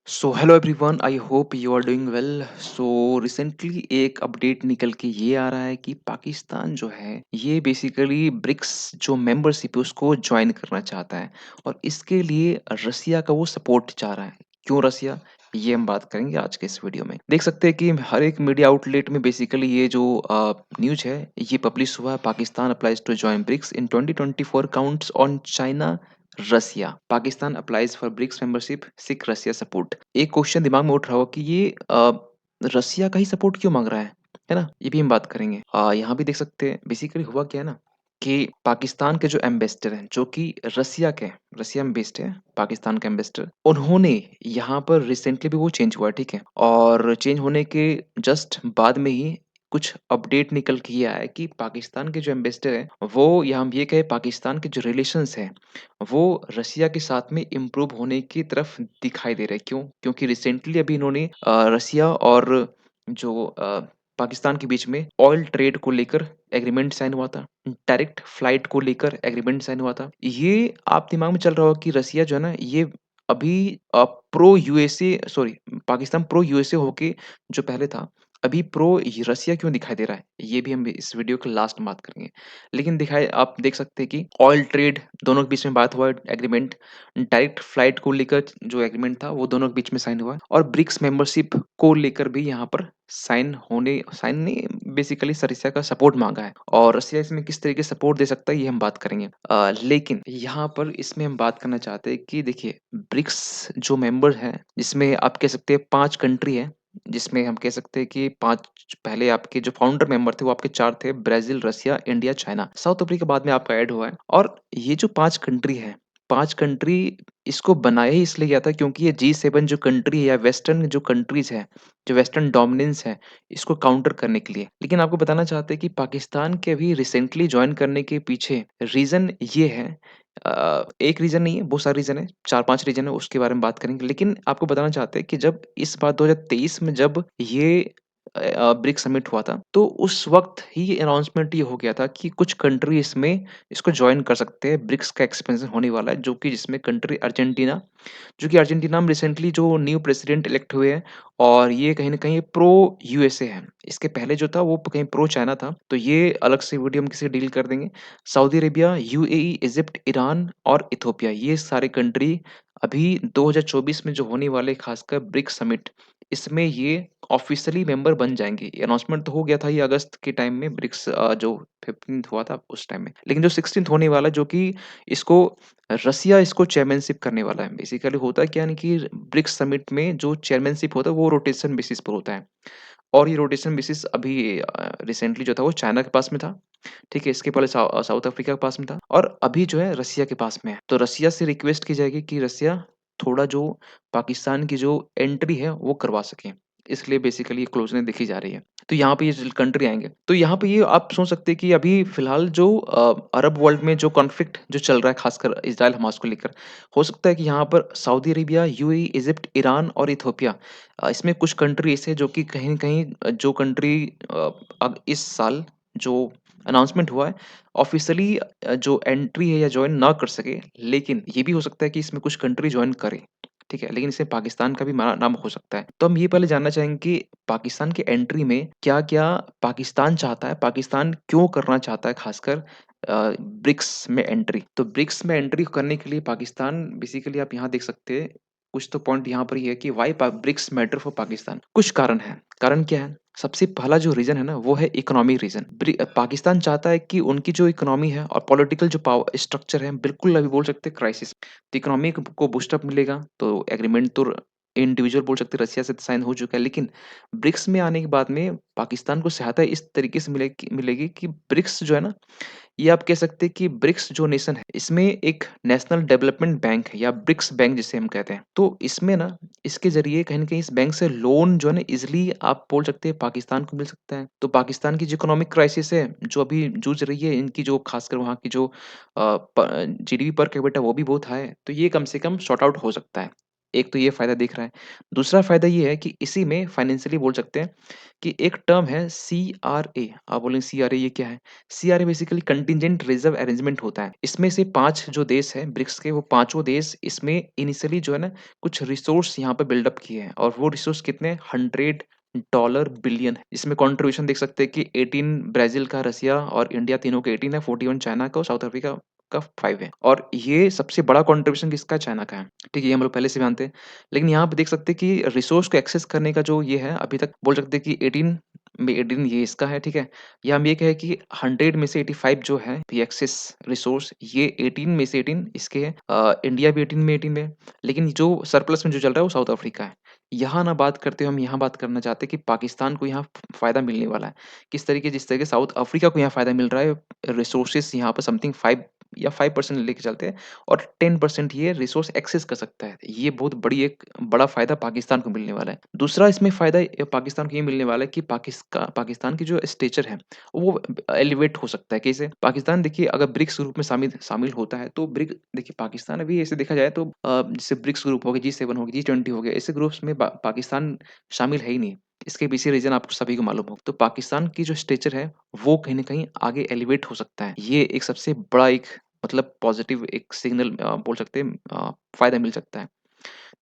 So hello everyone, I hope you are doing well. So recently एक update निकल के ये आ रहा है कि पाकिस्तान जो है ये बेसिकली ब्रिक्स जो मेंबरशिप है उसको ज्वाइन करना चाहता है और इसके लिए रसिया का वो सपोर्ट चाह रहा है। क्यों रसिया? ये हम बात करेंगे आज के इस वीडियो में। देख सकते हैं कि हर एक मीडिया आउटलेट में बेसिकली ये जो न्यूज है ये पब्लिश हुआ है। Pakistan applies to join BRICS in 2024 counts on China Russia. Pakistan applies for BRICS membership, seek Russia support. एक क्वेश्चन दिमाग में उठ रहा हो कि ये रसिया का ही सपोर्ट क्यों मांग रहा है ना? ये भी हम बात करेंगे। यहाँ भी देख सकते हैं बेसिकली हुआ क्या है ना कि पाकिस्तान के जो एम्बेसडर हैं जो कि रसिया के हैं, रसिया में बेस्ड है पाकिस्तान के एम्बेसडर, उन्होंने यहाँ पर रिसेंटली भी वो चेंज हुआ है, ठीक है। और चेंज होने के जस्ट बाद में ही कुछ अपडेट निकल के ये आया है कि पाकिस्तान के जो एम्बेसडर है वो, या हम ये कहे पाकिस्तान के जो रिलेशंस है वो रसिया के साथ में इम्प्रूव होने की तरफ दिखाई दे रहे हैं। क्यों? क्योंकि रिसेंटली अभी इन्होंने रसिया और जो पाकिस्तान के बीच में ऑयल ट्रेड को लेकर एग्रीमेंट साइन हुआ था। डायरेक्ट फ्लाइट को लेकर एग्रीमेंट साइन हुआ था। ये आप दिमाग में चल रहा होगा कि रसिया जो है ना ये अभी pro USA, sorry, Pakistan pro USA होके जो पहले था, अभी प्रो रसिया क्यों दिखाई दे रहा है? ये भी हम इस वीडियो के लास्ट में बात करेंगे। लेकिन दिखाए आप देख सकते हैं कि ऑयल ट्रेड दोनों के बीच में बात हुआ है, एग्रीमेंट। डायरेक्ट फ्लाइट को लेकर जो एग्रीमेंट था वो दोनों के बीच में साइन हुआ है और ब्रिक्स मेंबरशिप को लेकर भी यहाँ पर साइन नहीं, बेसिकली रसिया का सपोर्ट मांगा है और रसिया इसमें किस तरीके से सपोर्ट दे सकता है ये हम बात करेंगे। लेकिन यहाँ पर इसमें हम बात करना चाहते हैं कि देखिए ब्रिक्स जो मेंबर हैं जिसमें आप कह सकते हैं 5 कंट्री है, जिसमें हम कह सकते हैं कि 5 पहले आपके जो फाउंडर मेंबर थे वो आपके 4 थे, ब्राज़ील, रसिया, इंडिया, चाइना। साउथ अफ्रीका बाद में आपका ऐड हुआ है और ये जो 5 कंट्री है, 5 कंट्री इसको बनाया ही इसलिए गया था क्योंकि ये G7 जो कंट्री है या वेस्टर्न जो कंट्रीज़ है, जो वेस्टर्न डोमिनेंस है, इसको काउंटर करने के लिए। लेकिन आपको बताना चाहते हैं कि पाकिस्तान के अभी रिसेंटली जॉइन करने के पीछे रीज़न ये है, एक रीज़न नहीं है, बहुत सारे रीज़न है, 4-5 रीज़न है, उसके बारे में बात करेंगे। लेकिन आपको बताना चाहते हैं कि जब इस बार 2023 में जब ये ब्रिक्स समिट हुआ था, तो उस वक़्त ही अनाउंसमेंट ये हो गया था कि कुछ कंट्री इसमें इसको जॉइन कर सकते हैं, ब्रिक्स का एक्सपेंशन होने वाला है, जो कि जिसमें कंट्री अर्जेंटीना, जो कि अर्जेंटीना में रिसेंटली जो न्यू प्रेसिडेंट इलेक्ट हुए हैं और ये कहीं न कहीं प्रो यूएसए है। इसके पहले जो था वो कहीं प्रो चाइना था, तो ये अलग से वीडियो हम किसी डील कर देंगे। Saudi Arabia, UAE, Egypt, Iran और इथियोपिया, ये सारे कंट्री अभी 2024 में जो होने वाले खासकर ब्रिक्स समिट, इसमें ये ऑफ़िशियली मेंबर बन जाएँगे। ये अनाउंसमेंट तो हो गया था ये अगस्त के टाइम में, ब्रिक्स जो 15th हुआ था उस टाइम में। लेकिन जो 16th होने वाला, जो कि इसको रसिया इसको चेयरमैनशिप करने वाला है। बेसिकली होता क्या है ना कि ब्रिक्स समिट में जो चेयरमैनशिप होता है वो रोटेशन बेसिस पर होता है और ये रोटेशन बेसिस अभी रिसेंटली जो था वो चाइना के पास में था। ठीक है, इसके पहले साउथ अफ्रीका के पास में था और अभी जो है रसिया के पास में है। तो रसिया से रिक्वेस्ट की जाएगी कि रसिया थोड़ा जो पाकिस्तान की जो एंट्री है वो करवा सके। इसलिए बेसिकली ये क्लोज़नेस देखी जा रही है। तो यहाँ पे ये जो कंट्री आएँगे, तो यहाँ पे ये आप सोच सकते हैं कि अभी फ़िलहाल जो अरब वर्ल्ड में जो कॉन्फ्लिक्ट जो चल रहा है खासकर इज़राइल हमास को लेकर, हो सकता है कि यहाँ पर Saudi Arabia, UAE, Egypt, Iran और इथियोपिया, इसमें कुछ कंट्री ऐसे जो कि कहीं न कहीं जो कंट्री अब इस साल जो अनाउंसमेंट हुआ है ऑफ़िशियली जो एंट्री है या जॉइन ना कर सके, लेकिन ये भी हो सकता है कि इसमें कुछ कंट्री जॉइन करे, ठीक है? लेकिन इसमें पाकिस्तान का भी मा नाम हो सकता है। तो हम ये पहले जानना चाहेंगे कि पाकिस्तान की एंट्री में क्या-क्या पाकिस्तान चाहता है? पाकिस्तान क्यों करना चाहता है खासकर ब्रिक्स में एंट्री? तो ब्रिक्स में एंट्री करने के लिए पाकिस्तान बेसिकली आप यहाँ देख सकते हैं, कुछ तो पॉइंट यहाँ पर ये है कि why BRICS matter for Pakistan. कुछ कारण हैं। कारण क्या है? सबसे पहला जो रीज़न है ना वो है इकोनॉमिक रीज़न। पाकिस्तान चाहता है कि उनकी जो इकोनॉमी है और पॉलिटिकल जो स्ट्रक्चर है बिल्कुल अभी बोल सकते हैं क्राइसिस। तो इकोनॉमी को बूस्ट अप मिलेगा, तो एग्रीमेंट तो इंडिविजुअल बोल सकते हैं रसिया से साइन हो चुका है, लेकिन ब्रिक्स में आने के बाद में पाकिस्तान को सहायता इस तरीके से मिलेगी मिलेगी कि ब्रिक्स जो है ना, ये आप कह सकते हैं कि ब्रिक्स जो नेशन है, इसमें एक नेशनल डेवलपमेंट बैंक है या ब्रिक्स बैंक जिसे हम कहते हैं। तो इसमें ना, इसके ज़रिए कहीं न कहीं इस बैंक से लोन जो है ना ईज़िली आप बोल सकते हैं पाकिस्तान को मिल सकता है। तो पाकिस्तान की जो इकोनॉमिक क्राइसिस है, जो अभी जूझ रही है, इनकी जो खासकर वहाँ की जो जीडीपी पर कैपिटा वो भी बहुत हाई है, तो ये कम से कम सॉर्ट आउट हो सकता है। एक तो ये फ़ायदा दिख रहा है। दूसरा फ़ायदा ये है कि इसी में फाइनेंशियली बोल सकते हैं कि एक टर्म है सीआरए। आप बोलेंगे सीआरए ये क्या है? CRA basically contingent reserve arrangement होता है। इसमें से 5 जो देश हैं ब्रिक्स के, वो पाँचों देश इसमें इनिशियली जो है ना कुछ रिसोर्स यहाँ पे बिल्ड अप किए हैं और वो रिसोर्स कितने हैं? $100 बिलियन है। इसमें कंट्रीब्यूशन देख सकते हैं कि 18 ब्राज़ील का, रसिया और इंडिया तीनों के 18 है, 41 चाइना का और साउथ अफ्रीका का 5 है। और ये सबसे बड़ा कंट्रीब्यूशन किसका है? चाइना का है। ठीक है, ये हम लोग पहले से जानते हैं। लेकिन यहाँ पे देख सकते हैं कि रिसोर्स को एक्सेस करने का जो ये है, अभी तक बोल सकते हैं कि 18 में 18 ये इसका है, ठीक है? या हम ये कहें कि 100 में से 85 जो है ये एक्सेस रिसोर्स, ये 18 में से 18 इसके है। इंडिया भी 18 में 18 में है। लेकिन जो सरप्लस में जो चल रहा है वो साउथ अफ्रीका है। यहाँ ना बात करते हुए हम यहाँ बात करना चाहते हैं कि पाकिस्तान को यहाँ फ़ायदा मिलने वाला है। किस तरीके, जिस तरीके साउथ अफ्रीका को यहाँ फ़ायदा मिल रहा है, रिसोर्सेज़ यहाँ पर समथिंग 5 या 5% लेके चलते हैं और 10% ये रिसोर्स एक्सेस कर सकता है। ये बहुत बड़ी एक बड़ा फ़ायदा पाकिस्तान को मिलने वाला है। दूसरा इसमें फ़ायदा पाकिस्तान को ये मिलने वाला है कि पाकिस्तान की जो स्टेचर है, वो एलिवेट हो सकता है। कैसे? पाकिस्तान देखिए अगर ब्रिक्स ग्रुप में शामिल शामिल होता है, तो देखिए पाकिस्तान अभी ऐसे देखा जाए तो जैसे ब्रिक्स ग्रुप हो गया, जी7 हो गया, जी20 हो गया, ऐसे ग्रुप्स में पाकिस्तान शामिल है ही नहीं। इसके पीछे रीज़न आपको सभी को मालूम हो। तो पाकिस्तान की जो स्टेचर है, वो कहीं न कहीं आगे एलिवेट हो सकता है। ये एक सबसे बड़ा एक मतलब पॉज़िटिव एक सिग्नल बोल सकते हैं, फ़ायदा मिल सकता है।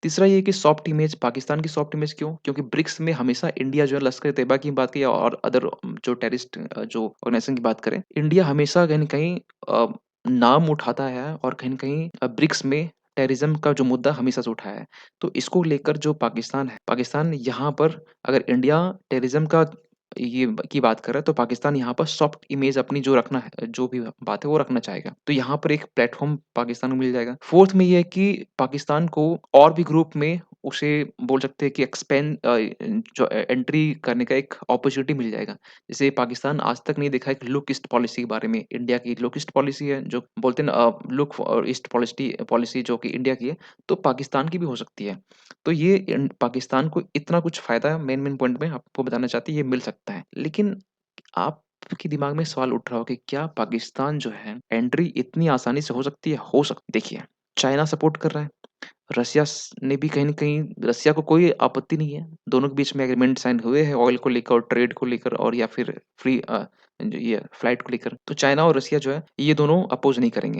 तीसरा ये है कि सॉफ्ट इमेज, पाकिस्तान की सॉफ्ट इमेज क्यों? क्योंकि ब्रिक्स में हमेशा इंडिया जो है लश्कर-ए-तैयबा की बात की और अदर जो टेररिस्ट जो ऑर्गनाइज़ेशन की बात करें, इंडिया हमेशा कहीं न कहीं अ, नाम उठाता है और कहीं न कहीं ब्रिक्स में टेररिज़्म का जो मुद्दा हमेशा से उठाया है। तो इसको लेकर जो पाकिस्तान है, पाकिस्तान यहाँ पर अगर इंडिया टेररिज़्म का ये की बात कर रहा है, तो पाकिस्तान यहाँ पर सॉफ्ट इमेज अपनी जो रखना है, जो भी बात है वो रखना चाहेगा। तो यहाँ पर एक प्लेटफ़ॉर्म पाकिस्तान को मिल जाएगा। 4th में ये है कि पाकिस्तान को और भी ग्रुप में उसे बोल सकते हैं कि जो एंट्री करने का एक अपॉर्च्युनिटी मिल जाएगा। जैसे पाकिस्तान आज तक नहीं देखा है कि लुक ईस्ट पॉलिसी के बारे में, इंडिया की लुक ईस्ट पॉलिसी है जो बोलते हैं ना, लुक फॉर ईस्ट पॉलिसिटी पॉलिसी जो कि इंडिया की है, तो पाकिस्तान की भी हो सकती है। तो ये पाकिस्तान को इतना कुछ फ़ायदा मेन पॉइंट में आपको बताना चाहती है, ये मिल सकता है। लेकिन आपके दिमाग में सवाल उठ रहा होगा कि क्या पाकिस्तान जो है एंट्री इतनी आसानी से हो सकती है? देखिए, चाइना सपोर्ट कर रहा है। ने भी कहीं न कहीं, रसिया को कोई आपत्ति नहीं है। दोनों के बीच में एग्रीमेंट साइन हुए हैं ऑयल को लेकर और ट्रेड को लेकर और या फिर फ्री जो ये फ्लाइट को लेकर। तो चाइना और रसिया जो है, ये दोनों अपोज़ नहीं करेंगे।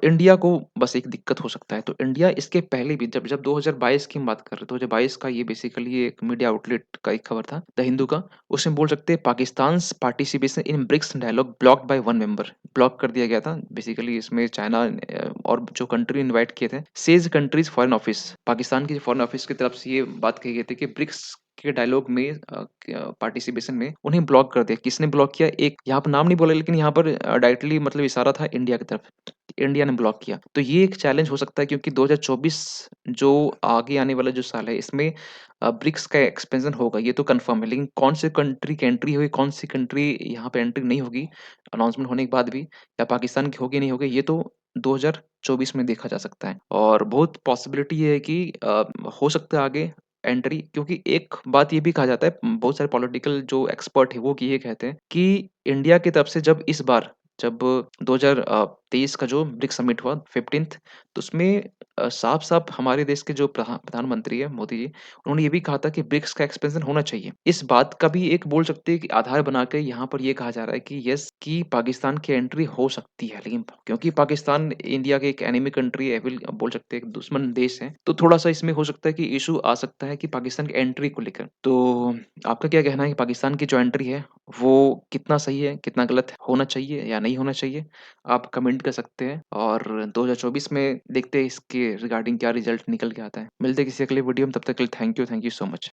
इंडिया को बस एक दिक्कत हो सकता है। तो इंडिया इसके पहले भी जब 2022 की हम बात कर रहे हैं, 2022 का ये बेसिकली एक मीडिया आउटलेट का एक खबर था, द हिंदू का। उसमें बोल सकते हैं Pakistan's participation in BRICS dialogue blocked by one member. Block कर दिया गया था। बेसिकली इसमें चाइना और जो कंट्री इनवाइट किए थे, says countries foreign office, Pakistan की फॉरेन ऑफिस की तरफ से ये बात कही गई थी कि ब्रिक्स के डायलॉग में पार्टिसिपेशन में उन्हें ब्लॉक कर दिया। किसने ब्लॉक किया? एक यहाँ पर नाम नहीं बोला, लेकिन यहाँ पर डायरेक्टली मतलब इशारा था इंडिया की तरफ। इंडिया ने ब्लॉक किया। तो ये एक चैलेंज हो सकता है क्योंकि 2024 जो आगे आने वाला जो साल है, इसमें ब्रिक्स का एक्सपेंशन होगा, ये तो कन्फर्म है। लेकिन कौन से कंट्री की एंट्री होगी, कौन सी कंट्री यहाँ पे एंट्री नहीं होगी, अनाउंसमेंट होने के बाद भी, या पाकिस्तान की होगी नहीं होगी, ये तो 2024 में देखा जा सकता है। और बहुत पॉसिबिलिटी ये है कि हो सकता है आगे एंट्री, क्योंकि एक बात ये भी कहा जाता है, बहुत सारे पॉलिटिकल जो एक्सपर्ट है वो ये कहते हैं कि इंडिया की तरफ से जब 2023 का जो ब्रिक्स समिट हुआ 15th, तो उसमें साफ-साफ हमारे देश के जो प्रधानमंत्री हैं मोदी जी, उन्होंने ये भी कहा था कि ब्रिक्स का एक्सपेंशन होना चाहिए। इस बात का भी एक बोल सकते हैं कि आधार बना के यहाँ पर ये कहा जा रहा है कि यस, कि पाकिस्तान की एंट्री हो सकती है। लेकिन क्योंकि पाकिस्तान इंडिया के एक एनिमी कंट्री है, विल बोल सकते हैं एक दुश्मन देश है, तो थोड़ा-सा इसमें हो सकता है कि इश्यू आ सकता है कि पाकिस्तान की एंट्री को लेकर। तो आपका क्या कहना है कि पाकिस्तान की जो एंट्री है, वो कितना सही है, कितना गलत है? होना चाहिए या नहीं होना चाहिए? आप कमेंट कर सकते हैं और 2024 में देखते हैं इसके रिगार्डिंग क्या रिज़ल्ट निकल के आता है। मिलते हैं किसी अगले वीडियो में, तब तक के लिए थैंक यू सो मच।